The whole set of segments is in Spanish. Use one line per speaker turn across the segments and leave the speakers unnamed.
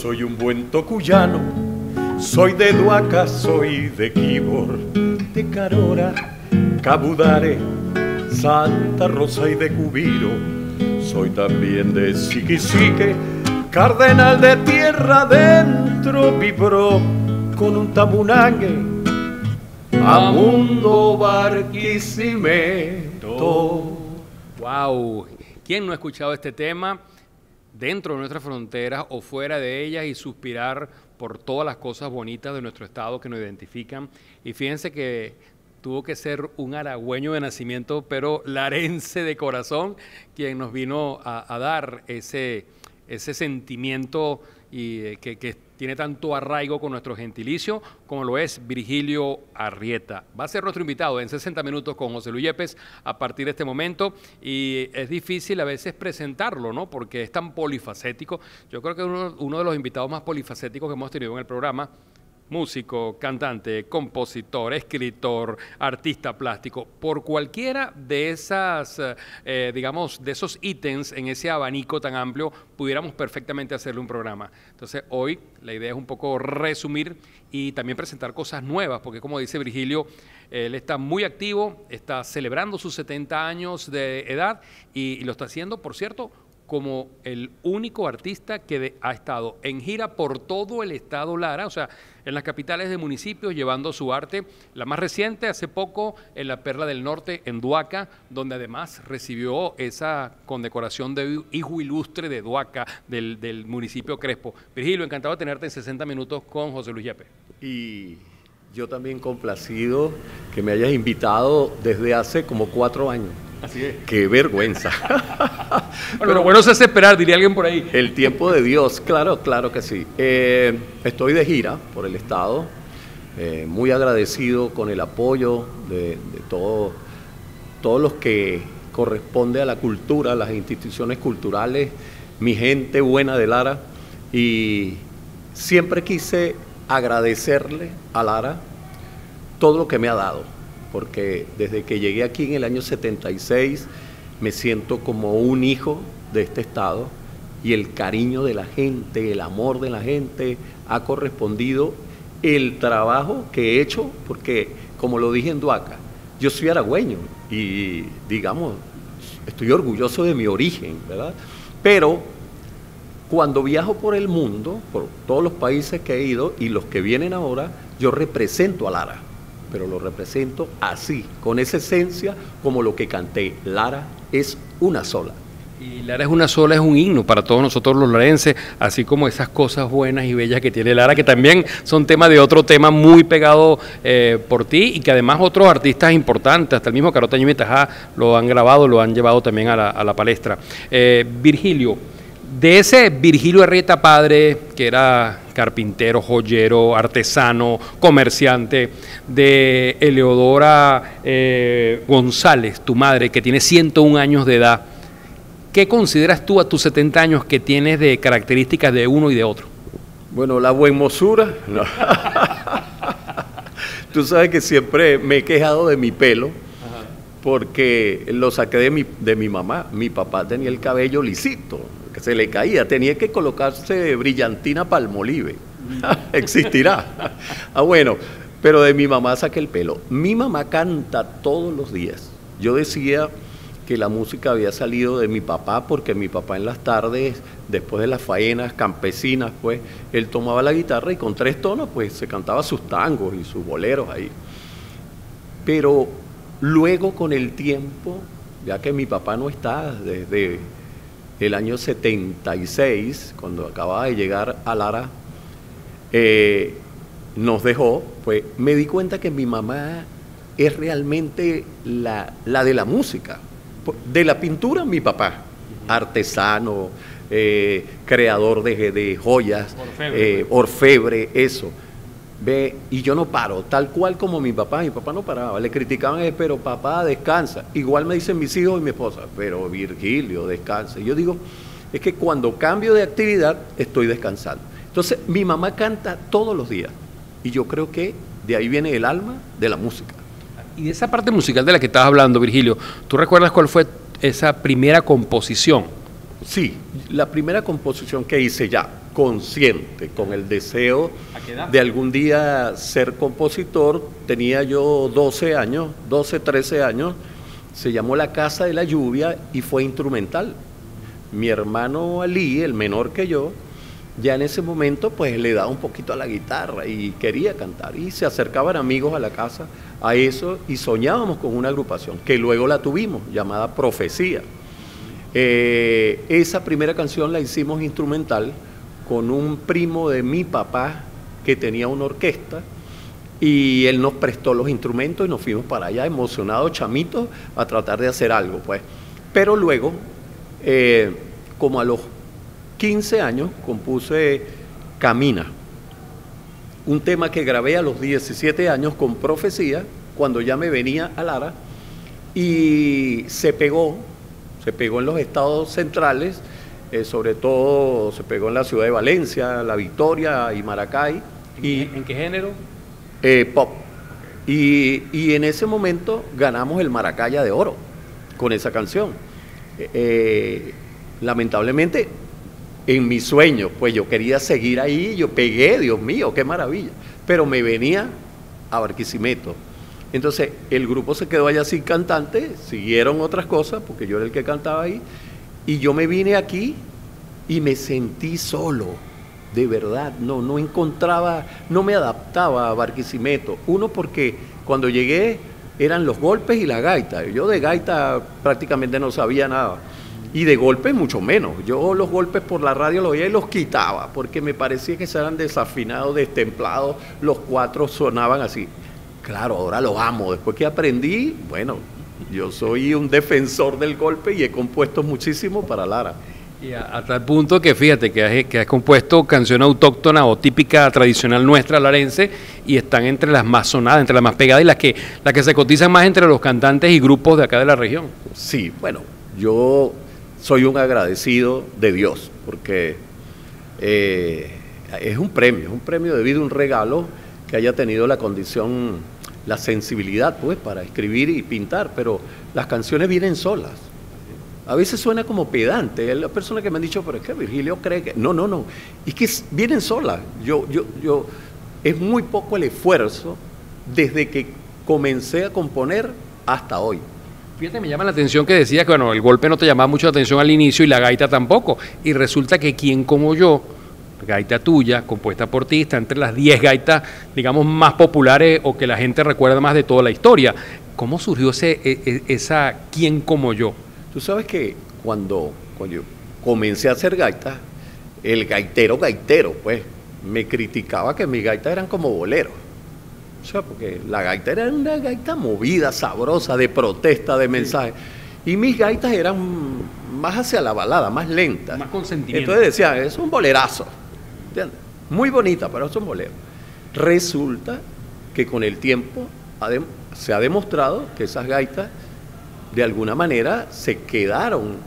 soy un buen tocuyano, soy de Duaca, soy de Quibor, de Carora, Cabudare, Santa Rosa y de Cubiro. Soy también de Siquisique, cardenal de tierra adentro, vibró con un tamunangue a mundo Barquisimeto.
Wow, ¿quién no ha escuchado este tema dentro de nuestras fronteras o fuera de ellas y suspirar por todas las cosas bonitas de nuestro estado que nos identifican? Y fíjense que tuvo que ser un aragüeño de nacimiento, pero larense de corazón, quien nos vino a dar ese sentimiento y que tiene tanto arraigo con nuestro gentilicio como lo es Virgilio Arrieta. Va a ser nuestro invitado en 60 minutos con José Luis Yepes a partir de este momento, y es difícil a veces presentarlo, ¿no? Porque es tan polifacético. Yo creo que uno de los invitados más polifacéticos que hemos tenido en el programa. Músico, cantante, compositor, escritor, artista plástico, por cualquiera de esas, digamos, de esos ítems en ese abanico tan amplio, pudiéramos perfectamente hacerle un programa. Entonces, hoy la idea es un poco resumir y también presentar cosas nuevas, porque como dice Virgilio, él está muy activo, está celebrando sus 70 años de edad y lo está haciendo, por cierto, como el único artista que ha estado en gira por todo el estado Lara, o sea, en las capitales de municipios llevando su arte. La más reciente, hace poco, en la Perla del Norte, en Duaca, donde además recibió esa condecoración de hijo ilustre de Duaca, del municipio Crespo. Virgilio, encantado de tenerte en 60 minutos con José Luis Yepes.
Y yo también complacido que me hayas invitado desde hace como 4 años.
Así es.
¡Qué vergüenza!
Bueno, lo bueno es esperar, diría alguien por ahí.
El tiempo de Dios, claro, claro que sí. Estoy de gira por el estado, muy agradecido con el apoyo de todos los que corresponde a la cultura, las instituciones culturales, mi gente buena de Lara, y siempre quise agradecerle a Lara todo lo que me ha dado, porque desde que llegué aquí en el año 76 me siento como un hijo de este estado, y el cariño de la gente, el amor de la gente ha correspondido el trabajo que he hecho, porque como lo dije en Duaca, yo soy aragüeño y digamos, estoy orgulloso de mi origen, ¿verdad? Pero cuando viajo por el mundo, por todos los países que he ido y los que vienen ahora, yo represento a Lara, pero lo represento así, con esa esencia, como lo que canté. Lara es una sola.
Y Lara es una sola, es un himno para todos nosotros los larenses, así como esas cosas buenas y bellas que tiene Lara, que también son tema de otro tema muy pegado por ti, y que además otros artistas importantes, hasta el mismo Carotaño y Tajá, lo han grabado, lo han llevado también a la palestra. Virgilio, de ese Virgilio Arrieta padre, que era carpintero, joyero, artesano, comerciante, de Eleodora González, tu madre, que tiene 101 años de edad, ¿qué consideras tú a tus 70 años que tienes de características de uno y de otro?
Bueno, la buenmosura. No. Tú sabes que siempre me he quejado de mi pelo, porque lo saqué de mi mamá. Mi papá tenía el cabello lisito, que se le caía, tenía que colocarse brillantina Palmolive. Existirá. Bueno, pero de mi mamá saqué el pelo. Mi mamá canta todos los días. Yo decía que la música había salido de mi papá, porque mi papá en las tardes, después de las faenas campesinas, pues, él tomaba la guitarra y con 3 tonos, pues, se cantaba sus tangos y sus boleros ahí. Pero luego, con el tiempo, ya que mi papá no está desde el año 76, cuando acababa de llegar a Lara, nos dejó, pues me di cuenta que mi mamá es realmente la de la música. De la pintura, mi papá, artesano, creador de joyas, orfebre, eso. Ve, y yo no paro, tal cual como mi papá no paraba, le criticaban, pero papá, descansa. Igual me dicen mis hijos y mi esposa, pero Virgilio, descansa. Y yo digo, es que cuando cambio de actividad, estoy descansando. Entonces, mi mamá canta todos los días, y yo creo que de ahí viene el alma de la música.
Y de esa parte musical de la que estabas hablando, Virgilio, ¿tú recuerdas cuál fue esa primera composición?
Sí, la primera composición que hice ya, consciente, con el deseo de algún día ser compositor. Tenía yo 12 años, 12, 13 años, se llamó La Casa de la Lluvia y fue instrumental. Mi hermano Ali, el menor que yo, ya en ese momento pues le daba un poquito a la guitarra y quería cantar, y se acercaban amigos a la casa a eso y soñábamos con una agrupación, que luego la tuvimos, llamada Profecía. Esa primera canción la hicimos instrumental con un primo de mi papá que tenía una orquesta, y él nos prestó los instrumentos y nos fuimos para allá emocionados, chamitos, a tratar de hacer algo, pues. Pero luego, como a los 15 años, compuse Camina, un tema que grabé a los 17 años con Profecía, cuando ya me venía a Lara, y se pegó en los estados centrales, sobre todo se pegó en la ciudad de Valencia, La Victoria y Maracay.
¿En qué género?
Pop. Y en ese momento ganamos el Maracaya de Oro con esa canción. Lamentablemente, en mis sueños, pues yo quería seguir ahí, yo pegué, Dios mío, qué maravilla, pero me venía a Barquisimeto. Entonces el grupo se quedó allá sin cantante, siguieron otras cosas, porque yo era el que cantaba ahí, y yo me vine aquí y me sentí solo, de verdad, no encontraba, no me adaptaba a Barquisimeto. Uno, porque cuando llegué eran los golpes y la gaita, yo de gaita prácticamente no sabía nada, y de golpes mucho menos. Yo los golpes por la radio los oía y los quitaba, porque me parecía que eran desafinados, destemplados, los cuatro sonaban así. Claro, ahora los amo. Después que aprendí, bueno, yo soy un defensor del golpe y he compuesto muchísimo para Lara.
Y a tal punto que fíjate que has compuesto canción autóctona o típica tradicional nuestra larense, y están entre las más sonadas, entre las más pegadas, y las que se cotizan más entre los cantantes y grupos de acá de la región.
Sí, bueno, yo soy un agradecido de Dios, porque es un premio de vida, un regalo que haya tenido la condición, la sensibilidad, pues, para escribir y pintar, pero las canciones vienen solas. A veces suena como pedante. Hay personas que me han dicho, pero es que Virgilio cree que... No, es que vienen solas. Es muy poco el esfuerzo desde que comencé a componer hasta hoy.
Fíjate, me llama la atención que decías que bueno, el golpe no te llamaba mucho la atención al inicio y la gaita tampoco. Y resulta que Quién como yo, gaita tuya, compuesta por ti, está entre las 10 gaitas, digamos, más populares o que la gente recuerda más de toda la historia. ¿Cómo surgió esa Quién como yo?
Tú sabes que cuando yo comencé a hacer gaitas, el gaitero, pues, me criticaba que mis gaitas eran como boleros. O sea, porque la gaita era una gaita movida, sabrosa, de protesta, de mensaje. Y mis gaitas eran más hacia la balada, más lentas.
Más con sentimiento.
Entonces decían, es un bolerazo. ¿Entiendes? Muy bonita, pero es un bolero. Resulta que con el tiempo se ha demostrado que esas gaitas de alguna manera se quedaron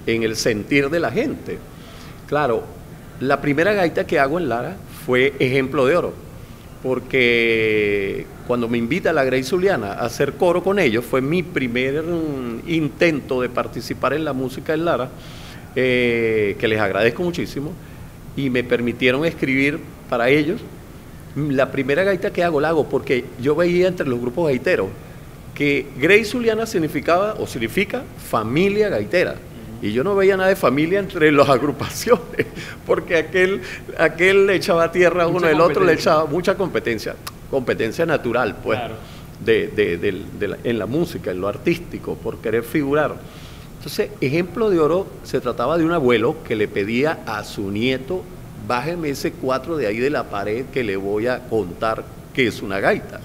en el sentir de la gente. Claro, la primera gaita que hago en Lara fue Ejemplo de Oro, porque cuando me invita la Grey Zuliana a hacer coro con ellos, fue mi primer intento de participar en la música en Lara, que les agradezco muchísimo, y me permitieron escribir para ellos. La primera gaita que hago la hago porque yo veía entre los grupos gaiteros que Grey Zuliana significa familia gaitera. Y yo no veía nada de familia entre las agrupaciones, porque aquel le echaba tierra a uno, el otro le echaba mucha competencia natural, pues, claro, en la música, en lo artístico, por querer figurar. Entonces, Ejemplo de Oro se trataba de un abuelo que le pedía a su nieto, bájeme ese 4 de ahí de la pared que le voy a contar que es una gaita.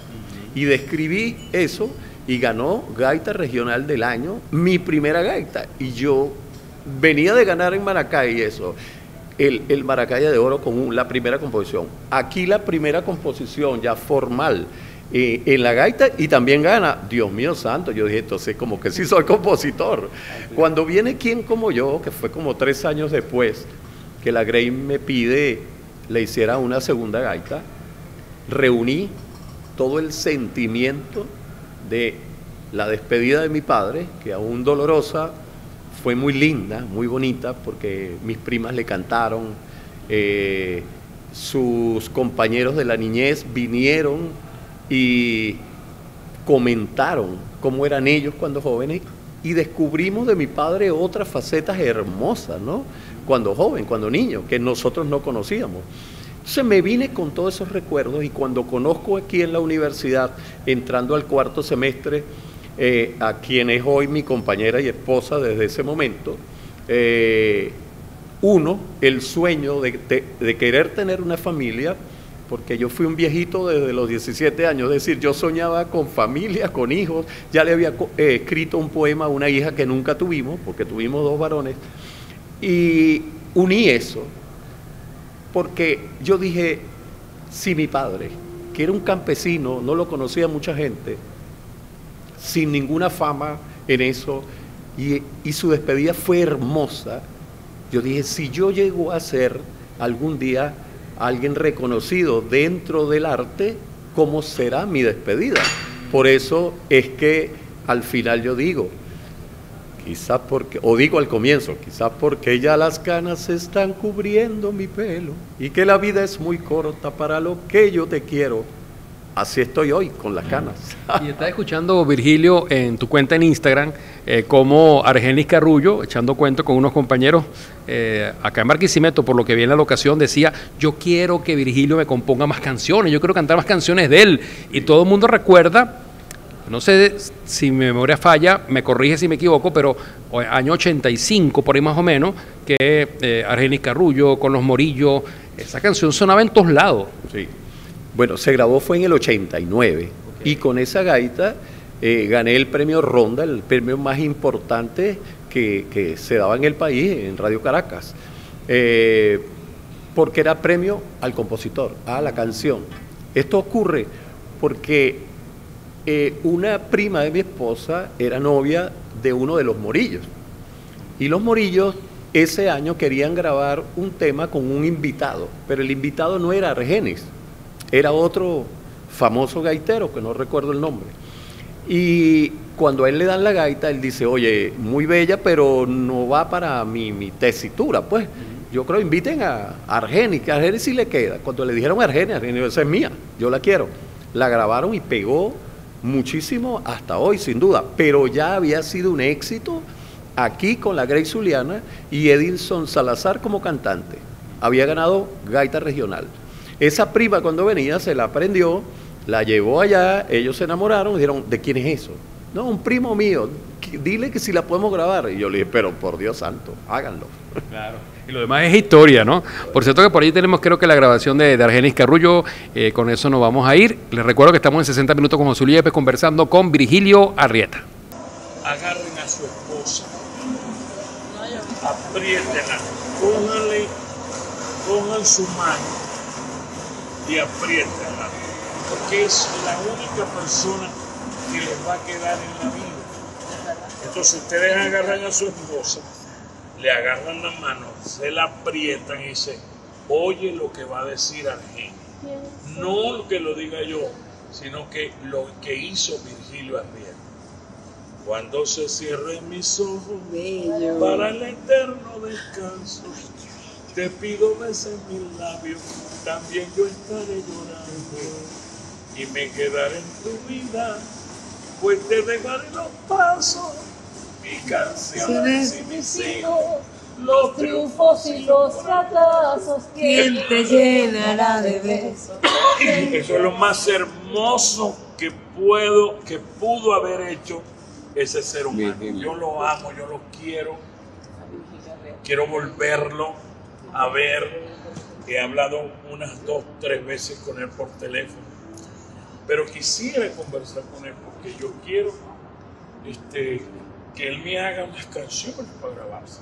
Y describí eso y ganó Gaita Regional del Año, mi primera gaita. Y yo venía de ganar en Maracay eso, el Maracaya de Oro con la primera composición. Aquí la primera composición ya formal en la gaita, y también gana. Dios mío santo, yo dije, entonces como que sí soy compositor. Cuando viene Quién como yo, que fue como 3 años después, que la Grey me pide le hiciera una segunda gaita, reuní todo el sentimiento de la despedida de mi padre, que aún dolorosa, fue muy linda, muy bonita, porque mis primas le cantaron sus compañeros de la niñez vinieron y comentaron cómo eran ellos cuando jóvenes y descubrimos de mi padre otras facetas hermosas, ¿no? Cuando joven, cuando niño, que nosotros no conocíamos. Entonces me vine con todos esos recuerdos y cuando conozco aquí en la universidad, entrando al cuarto semestre, a quien es hoy mi compañera y esposa desde ese momento, el sueño de querer tener una familia, porque yo fui un viejito desde los 17 años, es decir, yo soñaba con familia, con hijos, ya le había escrito un poema a una hija que nunca tuvimos, porque tuvimos 2 varones, y uní eso, porque yo dije, si mi padre, que era un campesino, no lo conocía mucha gente, sin ninguna fama en eso, y su despedida fue hermosa, yo dije, si yo llego a ser algún día alguien reconocido dentro del arte, ¿cómo será mi despedida? Por eso es que al final yo digo, quizás porque, o digo al comienzo, quizás porque ya las canas están cubriendo mi pelo y que la vida es muy corta para lo que yo te quiero. Así estoy hoy, con las canas.
Y estás escuchando, Virgilio, en tu cuenta en Instagram, como Argenis Carrullo, echando cuento con unos compañeros acá en Barquisimeto, por lo que vi en la locación, decía, yo quiero que Virgilio me componga más canciones, yo quiero cantar más canciones de él. Y todo el mundo recuerda, no sé si mi memoria falla, me corrige si me equivoco, pero año 85, por ahí más o menos, que Argenis Carrullo, con los Morillos, esa canción sonaba en todos lados.
Sí. Bueno, se grabó fue en el 89, okay. Y con esa gaita gané el premio Ronda, el premio más importante que se daba en el país, en Radio Caracas, porque era premio al compositor, a la canción. Esto ocurre porque una prima de mi esposa era novia de uno de los Morillos, y los Morillos ese año querían grabar un tema con un invitado, pero el invitado no era Argenis, era otro famoso gaitero, que no recuerdo el nombre. Y cuando a él le dan la gaita, él dice, oye, muy bella, pero no va para mi tesitura, pues. Yo creo, inviten a Argenis, que a Argenis sí le queda. Cuando le dijeron a Argenis, esa es mía, yo la quiero. La grabaron y pegó muchísimo hasta hoy, sin duda, pero ya había sido un éxito aquí con la Grey Zuliana y Edilson Salazar como cantante. Había ganado gaita regional. Esa prima cuando venía se la aprendió, la llevó allá, ellos se enamoraron, dijeron, ¿de quién es eso? No, un primo mío, dile que si la podemos grabar. Y yo le dije, pero por Dios santo, háganlo.
Claro, y lo demás es historia, ¿no? Por cierto que por ahí tenemos creo que la grabación de Argenis Carrullo, con eso nos vamos a ir. Les recuerdo que estamos en 60 minutos con José Luis Yepes conversando con Virgilio Arrieta.
Agarren a su esposa, apriétenla, pongan su mano y apriétenla, porque es la única persona que les va a quedar en la vida. Entonces ustedes agarran a su esposa, le agarran la mano, se la aprietan y dicen, oye lo que va a decir Argenis. No lo que lo diga yo, sino que lo que hizo Virgilio Arrieta. Cuando se cierren mis ojos para el eterno descanso, te pido beses mis labios, también yo estaré llorando y me quedaré en tu vida, pues te dejaré los pasos, mis canciones y mis hijos,
los triunfos y los fracasos, ¿quién te llenará de besos?
Eso es lo más hermoso que pudo haber hecho ese ser humano. Yo lo amo, yo lo quiero volverlo a ver. He hablado unas 2, 3 veces con él por teléfono, pero quisiera conversar con él porque yo quiero que él me haga más canciones para grabarse.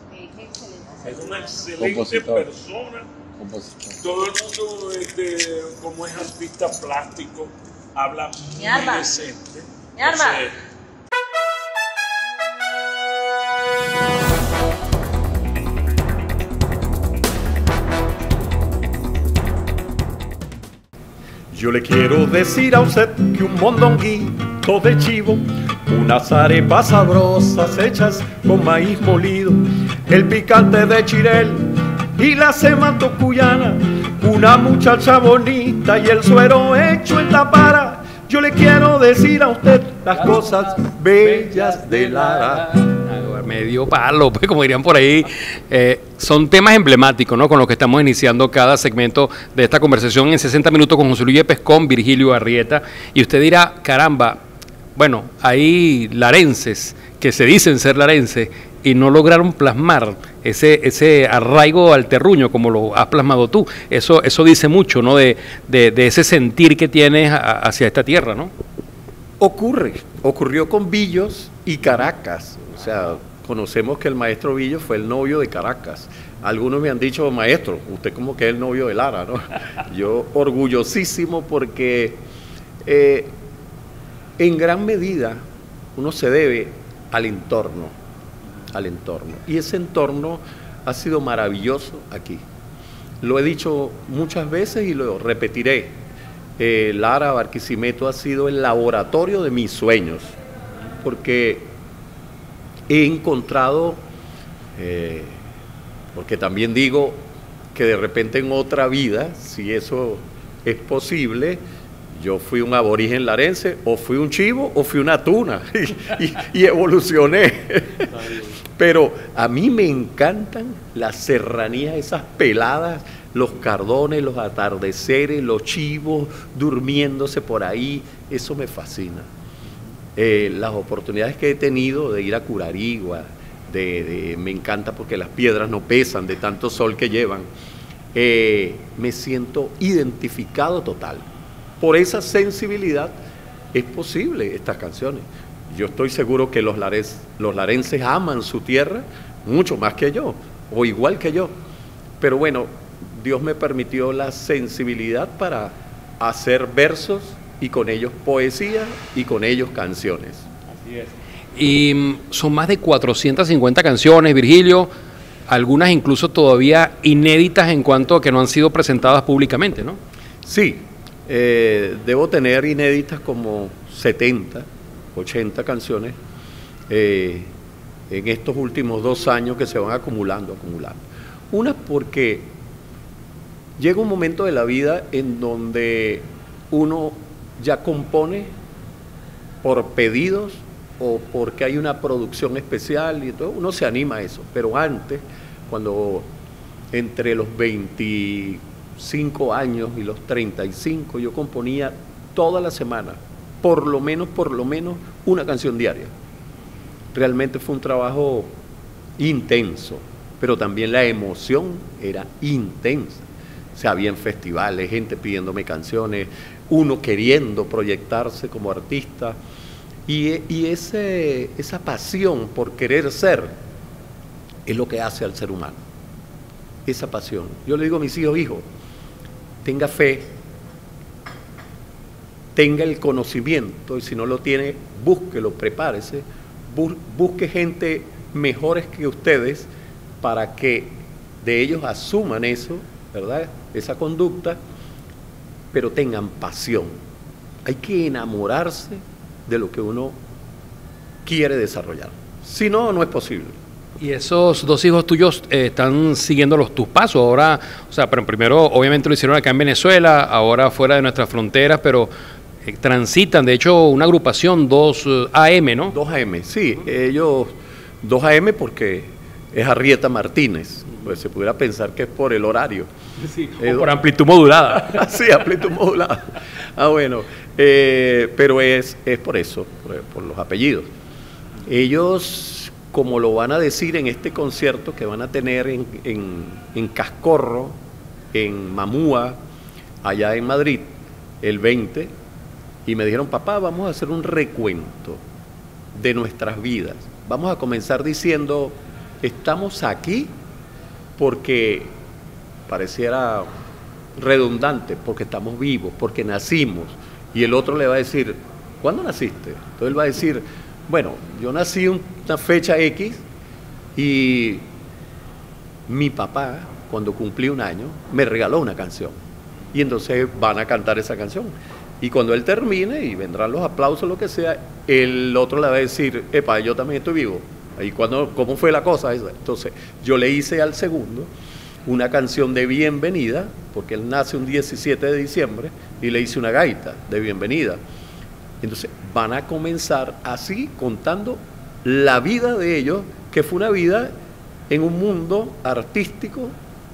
Es una excelente persona. Todo el mundo, como es artista plástico, habla muy decente.
Yo le quiero decir a usted que un mondonguito de chivo, unas arepas sabrosas hechas con maíz molido, el picante de chirel y la semato cuyana, una muchacha bonita y el suero hecho en Tapara. Yo le quiero decir a usted las cosas bellas de Lara.
Medio palo, pues, como dirían por ahí. Son temas emblemáticos, ¿no?, con los que estamos iniciando cada segmento de esta conversación en 60 minutos con José Luis Yepes, con Virgilio Arrieta. Y usted dirá, caramba, bueno, hay larenses que se dicen ser larenses y no lograron plasmar ese arraigo al terruño como lo has plasmado tú. Eso dice mucho, ¿no?, de ese sentir que tienes hacia esta tierra, ¿no?
Ocurrió con Billos y Caracas. O sea, conocemos que el maestro Billos fue el novio de Caracas. Algunos me han dicho, maestro, usted como que es el novio de Lara, ¿no? Yo orgullosísimo porque en gran medida uno se debe al entorno. Y ese entorno ha sido maravilloso aquí. Lo he dicho muchas veces y lo repetiré. Lara, Barquisimeto ha sido el laboratorio de mis sueños, porque he encontrado, porque también digo que de repente en otra vida, si eso es posible, yo fui un aborigen larense, o fui un chivo, o fui una tuna, y evolucioné. Pero a mí me encantan las serranías, esas peladas, los cardones, los atardeceres, los chivos durmiéndose por ahí, eso me fascina. Las oportunidades que he tenido de ir a Curarigua, me encanta porque las piedras no pesan de tanto sol que llevan, me siento identificado total. Por esa sensibilidad es posible estas canciones. Yo estoy seguro que los larenses aman su tierra mucho más que yo, o igual que yo. Pero bueno, Dios me permitió la sensibilidad para hacer versos y con ellos poesía y con ellos canciones.
Así es. Y son más de 450 canciones, Virgilio, algunas incluso todavía inéditas en cuanto a que no han sido presentadas públicamente, ¿no?
Sí, debo tener inéditas como 70, 80 canciones en estos últimos 2 años que se van acumulando. Una porque llega un momento de la vida en donde uno ya compone por pedidos o porque hay una producción especial y entonces uno se anima a eso. Pero antes, cuando entre los 25 años y los 35, yo componía toda la semana, por lo menos una canción diaria. Realmente fue un trabajo intenso, pero también la emoción era intensa. O sea, había en festivales, gente pidiéndome canciones, uno queriendo proyectarse como artista, y esa pasión por querer ser es lo que hace al ser humano, esa pasión. Yo le digo a mis hijos, hijo, tenga fe, tenga el conocimiento, y si no lo tiene, búsquelo, prepárese, busque gente mejores que ustedes para que de ellos asuman eso, ¿verdad?, esa conducta, pero tengan pasión. Hay que enamorarse de lo que uno quiere desarrollar. Si no, no es posible.
Y esos 2 hijos tuyos están siguiendo tus pasos ahora, o sea, pero primero obviamente lo hicieron acá en Venezuela, ahora fuera de nuestras fronteras, pero transitan, de hecho, una agrupación 2AM, ¿no?
2AM, sí, ellos 2AM porque es Arrieta Martínez, pues se pudiera pensar que es por el horario.
Sí, o por amplitud modulada.
Sí, amplitud modulada. Bueno, pero es por eso, por los apellidos. Ellos, como lo van a decir en este concierto que van a tener en Cascorro, en Mamúa, allá en Madrid, el 20, y me dijeron, papá, vamos a hacer un recuento de nuestras vidas. Vamos a comenzar diciendo, estamos aquí porque pareciera redundante, porque estamos vivos, porque nacimos. Y el otro le va a decir, ¿cuándo naciste? Entonces él va a decir, bueno, yo nací una fecha X y mi papá, cuando cumplí 1 año, me regaló una canción. Y entonces van a cantar esa canción. Y cuando él termine y vendrán los aplausos, lo que sea, el otro le va a decir, epa, yo también estoy vivo. ¿Y cómo fue la cosa? Entonces yo le hice al segundo una canción de bienvenida, porque él nace un 17 de diciembre, y le hice una gaita de bienvenida. Entonces van a comenzar así contando la vida de ellos, que fue una vida en un mundo artístico,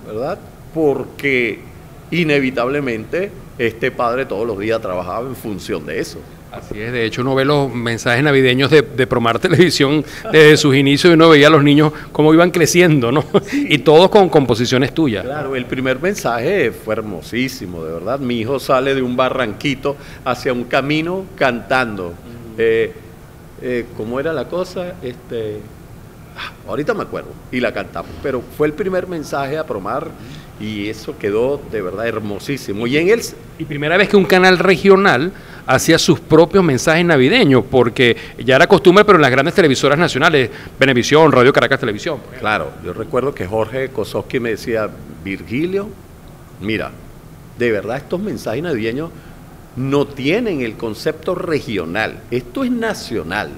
¿verdad? Porque inevitablemente este padre todos los días trabajaba en función de eso.
Así es, de hecho uno ve los mensajes navideños de Promar Televisión desde sus inicios y uno veía a los niños cómo iban creciendo, ¿no? Y todos con composiciones tuyas.
Claro, el primer mensaje fue hermosísimo, de verdad. Mi hijo sale de un barranquito hacia un camino cantando. ¿Cómo era la cosa? Ahorita me acuerdo, y la cantamos, pero fue el primer mensaje a Promar y eso quedó de verdad hermosísimo.
Y primera vez que un canal regional hacía sus propios mensajes navideños, porque ya era costumbre, pero en las grandes televisoras nacionales, Venevisión, Radio Caracas Televisión.
Claro, yo recuerdo que Jorge Kosowski me decía, Virgilio, mira, de verdad estos mensajes navideños no tienen el concepto regional, esto es nacional.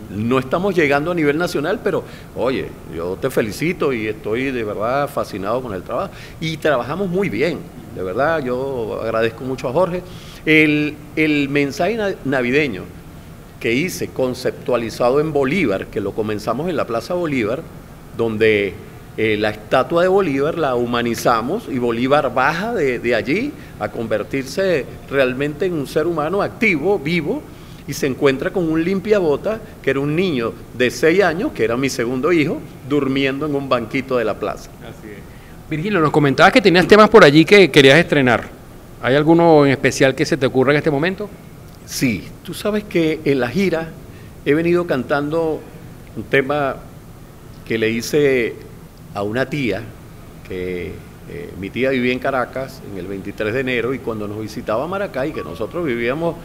No estamos llegando a nivel nacional, pero oye, yo te felicito y estoy de verdad fascinado con el trabajo. Y trabajamos muy bien, de verdad, yo agradezco mucho a Jorge. El mensaje navideño que hice, conceptualizado en Bolívar, que lo comenzamos en la Plaza Bolívar, donde la estatua de Bolívar la humanizamos y Bolívar baja de allí a convertirse realmente en un ser humano activo, vivo, y se encuentra con un limpiabota, que era un niño de 6 años, que era mi segundo hijo, durmiendo en un banquito de la plaza.
Así es. Virgilio, nos comentabas que tenías temas por allí que querías estrenar. ¿Hay alguno en especial que se te ocurra en este momento?
Sí, tú sabes que en la gira he venido cantando un tema que le hice a una tía, que mi tía vivía en Caracas en el 23 de enero, y cuando nos visitaba Maracay, que nosotros vivíamos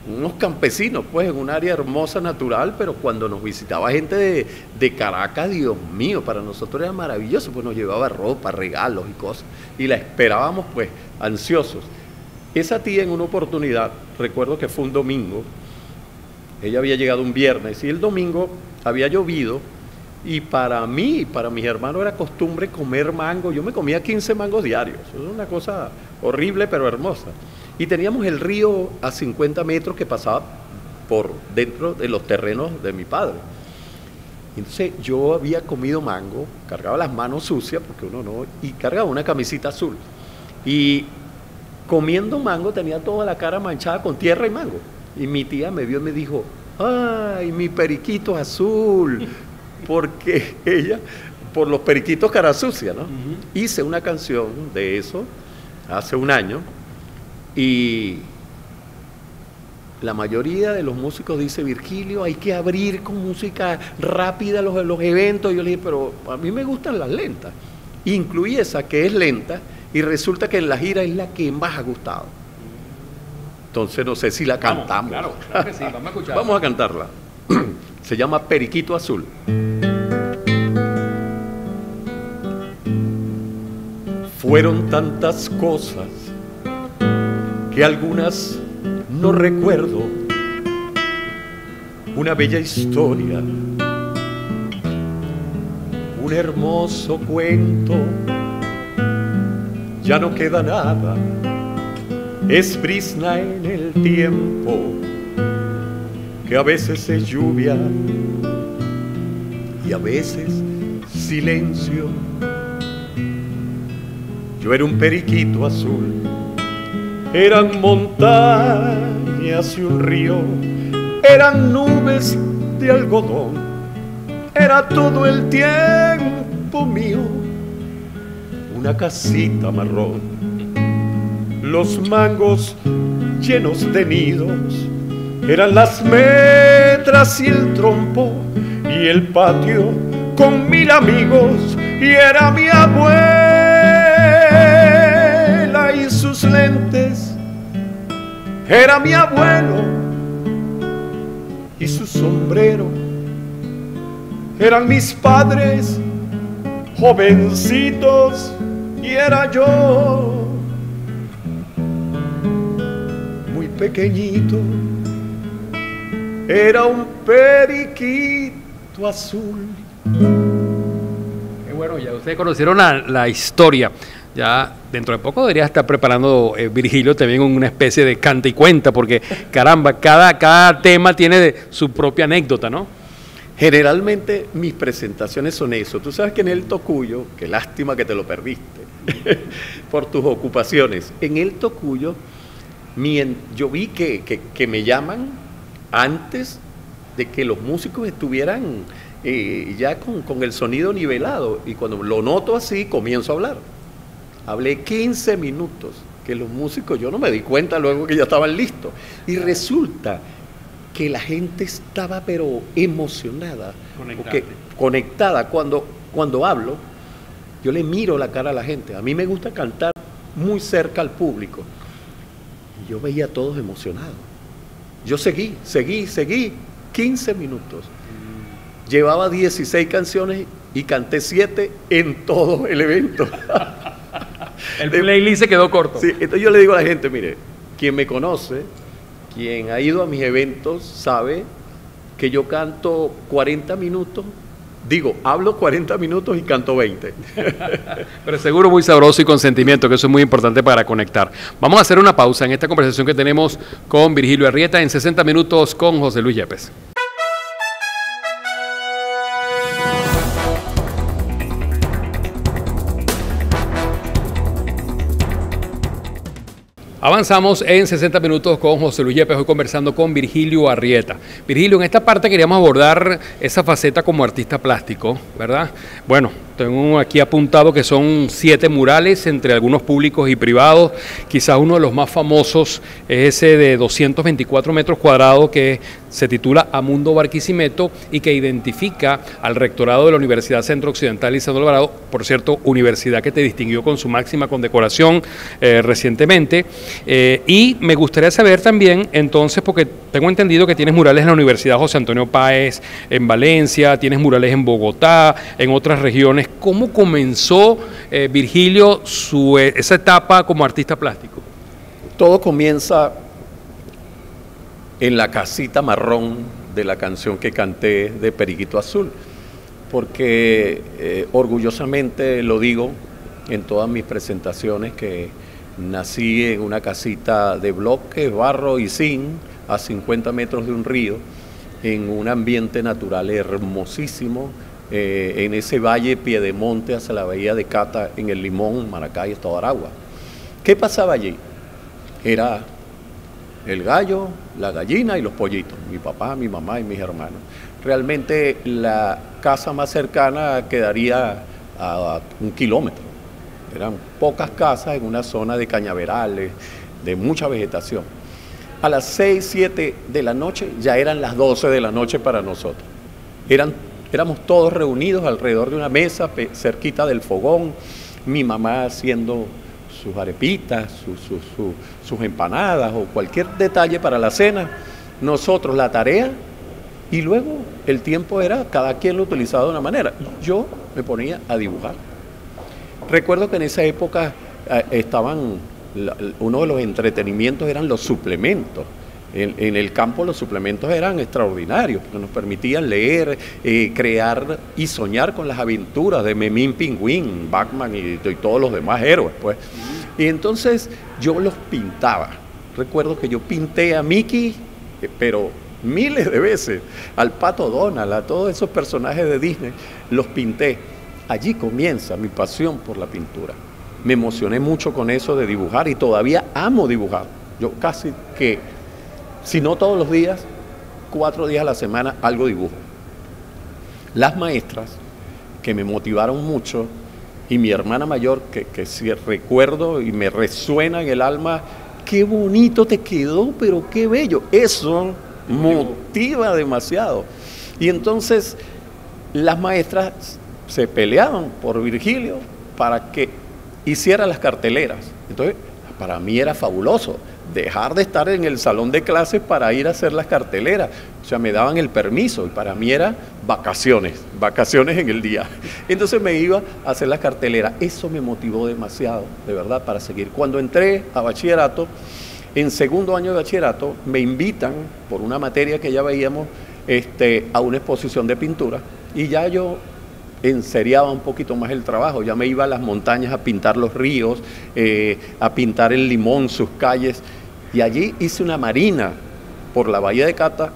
unos campesinos, pues, en un área hermosa, natural, pero cuando nos visitaba gente de Caracas, Dios mío, para nosotros era maravilloso, pues nos llevaba ropa, regalos y cosas, y la esperábamos, pues, ansiosos. Esa tía en una oportunidad, recuerdo que fue un domingo, ella había llegado un viernes, y el domingo había llovido, y para mí y para mis hermanos era costumbre comer mango. Yo me comía 15 mangos diarios, eso es una cosa horrible, pero hermosa. Y teníamos el río a 50 metros que pasaba por dentro de los terrenos de mi padre. Entonces yo había comido mango, cargaba las manos sucias, porque uno no, y cargaba una camisita azul. Y comiendo mango tenía toda la cara manchada con tierra y mango. Y mi tía me vio y me dijo, ¡ay, mi periquito azul! Porque ella, por los periquitos cara sucia, ¿no? Hice una canción de eso hace un año. Y la mayoría de los músicos dice, Virgilio, hay que abrir con música rápida los eventos. Y yo le dije, pero a mí me gustan las lentas. Incluí esa que es lenta y resulta que en la gira es la que más ha gustado. Entonces no sé si la cantamos.
Claro que sí, vamos a escucharla.
Vamos a cantarla. Se llama Periquito Azul. Fueron tantas cosas que algunas no recuerdo, una bella historia, un hermoso cuento, ya no queda nada, es brisna en el tiempo, que a veces es lluvia y a veces silencio. Yo era un periquito azul, eran montañas y un río, eran nubes de algodón, era todo el tiempo mío, una casita marrón, los mangos llenos de nidos, eran las metras y el trompo, y el patio con 1000 amigos, y era mi abuela y sus lentes, era mi abuelo y su sombrero, eran mis padres jovencitos y era yo muy pequeñito, era un periquito azul.
Bueno, ya ustedes conocieron la historia. Ya dentro de poco debería estar preparando Virgilio también una especie de canta y cuenta, porque caramba, cada tema tiene su propia anécdota, ¿no?
Generalmente mis presentaciones son eso. Tú sabes que en el Tocuyo, qué lástima que te lo perdiste, por tus ocupaciones. En el Tocuyo, yo vi que me llaman antes de que los músicos estuvieran ya con el sonido nivelado. Y cuando lo noto así, comienzo a hablar. Hablé 15 minutos, que los músicos, yo no me di cuenta luego que ya estaban listos. Y resulta que la gente estaba pero emocionada, conectada. Cuando hablo, yo le miro la cara a la gente. A mí me gusta cantar muy cerca al público. Y yo veía a todos emocionados. Yo seguí, 15 minutos. Llevaba 16 canciones y canté 7 en todo el evento.
El playlist se quedó corto.
Sí, entonces yo le digo a la gente, mire, quien me conoce, quien ha ido a mis eventos, sabe que yo canto 40 minutos, hablo 40 minutos y canto 20.
Pero seguro muy sabroso y con sentimiento, que eso es muy importante para conectar. Vamos a hacer una pausa en esta conversación que tenemos con Virgilio Arrieta en 60 minutos con José Luis Yepes. Avanzamos en 60 minutos con José Luis Yepes, hoy conversando con Virgilio Arrieta. Virgilio, en esta parte queríamos abordar esa faceta como artista plástico, ¿verdad? Bueno, tengo aquí apuntado que son 7 murales entre algunos públicos y privados. Quizás uno de los más famosos es ese de 224 metros cuadrados que se titula Amundo Barquisimeto y que identifica al rectorado de la Universidad Centro Occidental Lisandro Alvarado, por cierto, universidad que te distinguió con su máxima condecoración recientemente. Y me gustaría saber también, entonces, porque tengo entendido que tienes murales en la Universidad José Antonio Páez, en Valencia, tienes murales en Bogotá, en otras regiones. ¿Cómo comenzó, Virgilio, esa etapa como artista plástico?
Todo comienza en la casita marrón de la canción que canté de Periquito Azul, porque orgullosamente lo digo en todas mis presentaciones que nací en una casita de bloques, barro y zinc, a 50 metros de un río, en un ambiente natural hermosísimo, en ese valle Piedemonte hacia la bahía de Cata, en el Limón, Maracay, Estado de Aragua. ¿Qué pasaba allí? Era el gallo, la gallina y los pollitos, mi papá, mi mamá y mis hermanos. Realmente la casa más cercana quedaría a 1 kilómetro. Eran pocas casas en una zona de cañaverales, de mucha vegetación. A las 6, 7 de la noche ya eran las 12 de la noche para nosotros. Éramos todos reunidos alrededor de una mesa cerquita del fogón, mi mamá haciendo sus arepitas, sus empanadas o cualquier detalle para la cena, nosotros la tarea y luego el tiempo era, cada quien lo utilizaba de una manera. Yo me ponía a dibujar. Recuerdo que en esa época uno de los entretenimientos eran los suplementos. En el campo los suplementos eran extraordinarios, porque nos permitían leer, crear y soñar con las aventuras de Memín Pingüín, Batman y todos los demás héroes, pues. Y entonces yo los pintaba. Recuerdo que yo pinté a Mickey, pero miles de veces, al Pato Donald, a todos esos personajes de Disney, los pinté. Allí comienza mi pasión por la pintura. Me emocioné mucho con eso de dibujar y todavía amo dibujar. Yo casi que, si no todos los días, 4 días a la semana algo dibujo. Las maestras que me motivaron mucho y mi hermana mayor, que si recuerdo y me resuena en el alma, qué bonito te quedó, pero qué bello. Eso motiva demasiado. Y entonces las maestras se peleaban por Virgilio para que hiciera las carteleras. Entonces, para mí era fabuloso dejar de estar en el salón de clases para ir a hacer las carteleras. O sea, me daban el permiso y para mí era vacaciones en el día. Entonces me iba a hacer las carteleras. Eso me motivó demasiado, de verdad, para seguir. Cuando entré a bachillerato, en segundo año de bachillerato, me invitan por una materia que ya veíamos a una exposición de pintura y ya yo enseriaba un poquito más el trabajo, ya me iba a las montañas a pintar los ríos, a pintar el Limón, sus calles, y allí hice una marina por la Bahía de Cata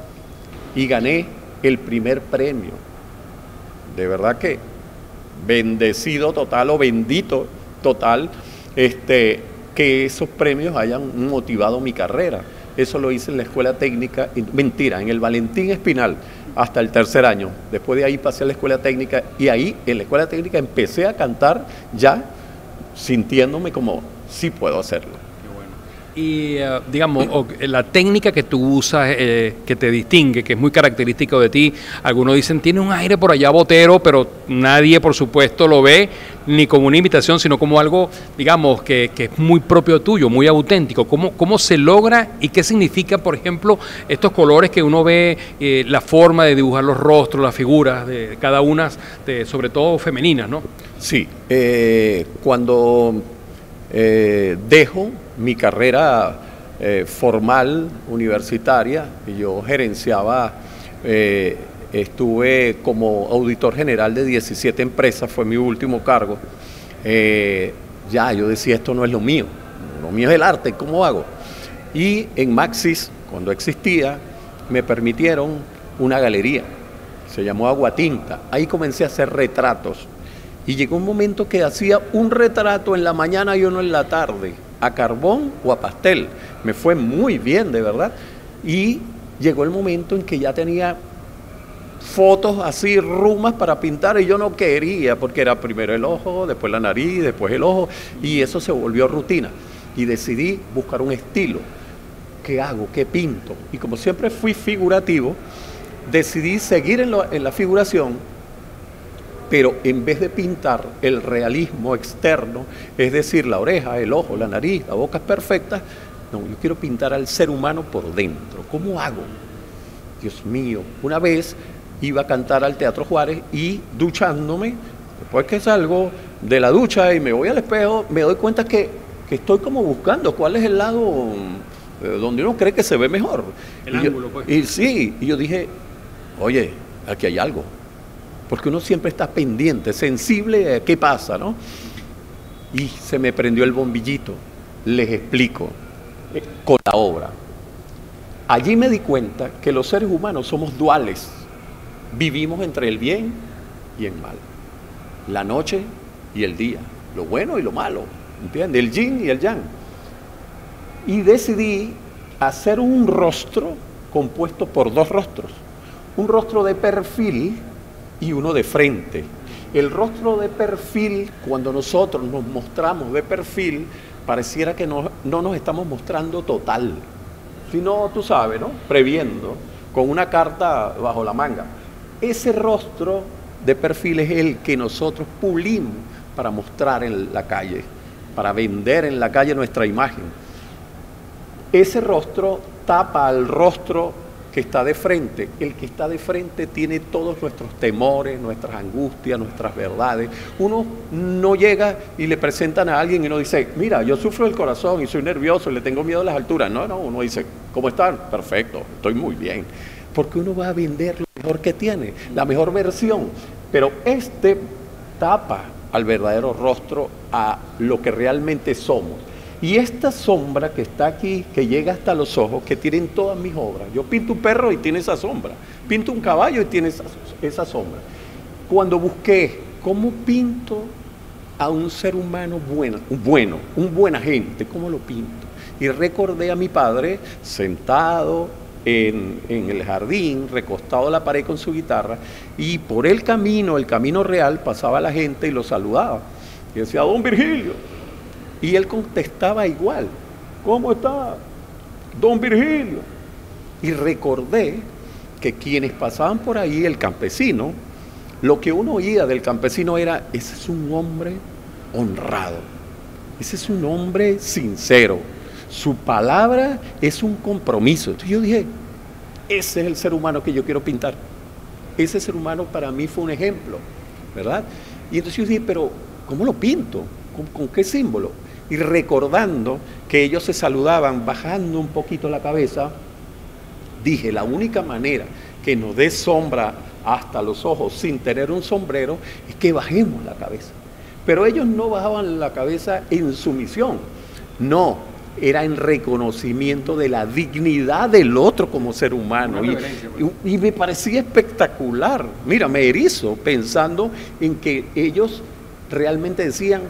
y gané el primer premio. De verdad que bendecido total o bendito total, que esos premios hayan motivado mi carrera. Eso lo hice en la escuela técnica, mentira, en el Valentín Espinal, hasta el tercer año. Después de ahí pasé a la escuela técnica y ahí en la escuela técnica empecé a cantar ya sintiéndome como sí puedo hacerlo.
Y digamos, la técnica que tú usas, que te distingue, que es muy característico de ti, algunos dicen tiene un aire por allá botero, pero nadie por supuesto lo ve ni como una imitación, sino como algo, digamos, que es muy propio tuyo, muy auténtico. ¿Cómo se logra y qué significa, por ejemplo, estos colores que uno ve, la forma de dibujar los rostros, las figuras de cada una, sobre todo femeninas, ¿no?
Sí, cuando dejo mi carrera formal universitaria, yo gerenciaba, estuve como auditor general de 17 empresas, fue mi último cargo. Ya yo decía, esto no es lo mío es el arte, ¿cómo hago? Y en Maxis, cuando existía, me permitieron una galería, se llamó Aguatinta, ahí comencé a hacer retratos. Y llegó un momento que hacía un retrato en la mañana y uno en la tarde, a carbón o a pastel. Me fue muy bien, de verdad. Y llegó el momento en que ya tenía fotos así, rumas para pintar, y yo no quería, porque era primero el ojo, después la nariz, después el ojo, y eso se volvió rutina. Y decidí buscar un estilo. ¿Qué hago? ¿Qué pinto? Y como siempre fui figurativo, decidí seguir en la figuración, pero en vez de pintar el realismo externo, es decir, la oreja, el ojo, la nariz, la boca perfecta, no, yo quiero pintar al ser humano por dentro. ¿Cómo hago? Dios mío, una vez iba a cantar al Teatro Juárez y duchándome, después que salgo de la ducha y me voy al espejo, me doy cuenta que estoy como buscando cuál es el lado donde uno cree que se ve mejor.
El ángulo, pues.
Y sí, y yo dije, oye, aquí hay algo. Porque uno siempre está pendiente, sensible a qué pasa, ¿no? Y se me prendió el bombillito. Les explico, con la obra. Allí me di cuenta que los seres humanos somos duales. Vivimos entre el bien y el mal. La noche y el día. Lo bueno y lo malo. ¿Entiendes? El yin y el yang. Y decidí hacer un rostro compuesto por dos rostros. Un rostro de perfil y uno de frente. El rostro de perfil, cuando nosotros nos mostramos de perfil, pareciera que no nos estamos mostrando total, sino, tú sabes, ¿no? Previendo, con una carta bajo la manga. Ese rostro de perfil es el que nosotros pulimos para mostrar en la calle, para vender en la calle nuestra imagen. Ese rostro tapa al rostro que está de frente. El que está de frente tiene todos nuestros temores, nuestras angustias, nuestras verdades. Uno no llega y le presentan a alguien y uno dice, mira, yo sufro del corazón y soy nervioso y le tengo miedo a las alturas. No, uno dice, ¿cómo están? Perfecto, estoy muy bien. Porque uno va a vender lo mejor que tiene, la mejor versión. Pero tapa al verdadero rostro, a lo que realmente somos. Y esta sombra que está aquí, que llega hasta los ojos, que tienen todas mis obras. Yo pinto un perro y tiene esa sombra. Pinto un caballo y tiene esa sombra. Cuando busqué cómo pinto a un ser humano un buena gente, ¿cómo lo pinto? Y recordé a mi padre sentado en el jardín, recostado a la pared con su guitarra, y por el camino real, pasaba la gente y lo saludaba. Y decía, don Virgilio. Y él contestaba igual, ¿cómo está, don Virgilio? Y recordé que quienes pasaban por ahí, el campesino, lo que uno oía del campesino era, ese es un hombre honrado, ese es un hombre sincero, su palabra es un compromiso. Entonces yo dije, ese es el ser humano que yo quiero pintar. Ese ser humano para mí fue un ejemplo, ¿verdad? Y entonces yo dije, pero ¿cómo lo pinto? ¿Con qué símbolo? Y recordando que ellos se saludaban bajando un poquito la cabeza, dije, la única manera que nos dé sombra hasta los ojos sin tener un sombrero, es que bajemos la cabeza. Pero ellos no bajaban la cabeza en sumisión, no, era en reconocimiento de la dignidad del otro como ser humano. Y me parecía espectacular. Mira, me erizo pensando en que ellos realmente decían,